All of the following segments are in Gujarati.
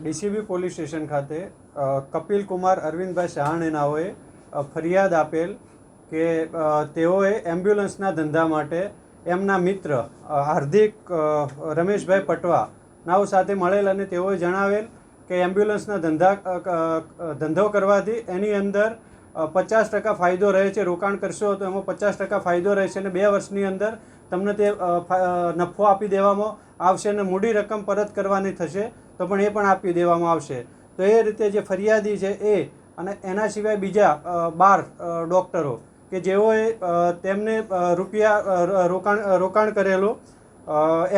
ડીસીબી પોલીસ સ્ટેશન ખાતે કપિલ કુમાર અરવિંદભાઈ સહાણે નાઓએ ફરિયાદ આપેલ કે તેઓએ એમ્બ્યુલન્સના ધંધા માટે એમના મિત્ર હાર્દિક રમેશભાઈ પટવા નાઓ સાથે મળેલ અને તેઓએ જણાવેલ કે એમ્બ્યુલન્સના ધંધો કરવાથી એની અંદર 50% ફાયદો રહે છે. રોકાણ કરશો તો એમાં 50% ફાયદો રહેશે અને 2 વર્ષની અંદર તમને તે નફો આપી દેવામાં આવશે અને મૂડી રકમ પરત કરવાની થશે તો પણ એ પણ આપી દેવામાં આવશે. તો એ રીતે જે ફરિયાદી છે એ અને એના સિવાય બીજા 12 ડૉક્ટરો કે જેઓએ તેમને રૂપિયા રોકાણ કરેલું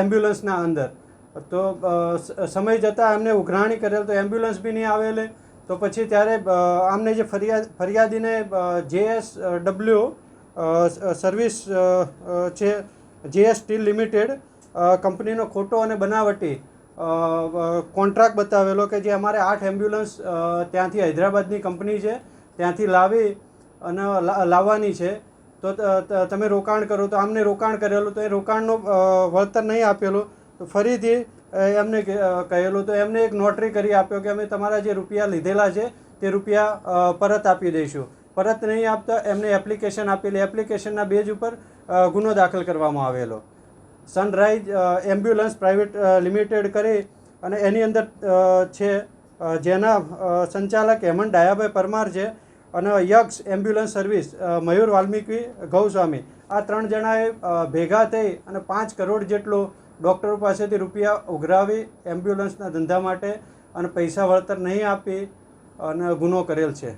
એમ્બ્યુલન્સના અંદર, તો સમય જતાં એમને ઉઘરાણી કરેલ તો એમ્બ્યુલન્સ બી નહીં આવેલે. તો પછી ત્યારે આમને જે ફરિયાદીને JSW સર્વિસ છે, JS સ્ટીલ લિમિટેડ કંપનીનો ખોટો અને બનાવટી કોન્ટ્રાક્ટ બતાવેલો કે જે અમારે 8 એમ્બ્યુલન્સ ત્યાંથી હૈદરાબાદની કંપની છે ત્યાંથી અને લાવવાની છે, તો તમે રોકાણ કરો. તો આમને રોકાણ કરેલું તો એ રોકાણનું વળતર નહીં આપેલું. તો ફરીથી એમને કહેલું તો એમને એક નોટરી કરી આપ્યો કે અમે તમારા જે રૂપિયા લીધેલા છે તે રૂપિયા પરત આપી દઈશું. પરત નહીં આપતા એમને એપ્લિકેશન આપેલી. એપ્લિકેશનના બેઝ ઉપર ગુનો દાખલ કરવામાં આવેલો. સનરાઈઝ એમ્બ્યુલન્સ પ્રાઇવેટ લિમિટેડ કરી અને એની અંદર છે જેના સંચાલક હેમંત ડાયાભાઈ પરમાર છે અને યક્ષ એમ્બ્યુલન્સ સર્વિસ મયુર વાલ્મીકી ગૌસ્વામી, આ 3 જણાએ ભેગા થઈ અને 5 કરોડ જેટલો ડૉક્ટરો પાસેથી રૂપિયા ઉઘરાવી એમ્બ્યુલન્સના ધંધા માટે અને પૈસા વળતર નહીં આપી અને ગુનો કરેલ છે.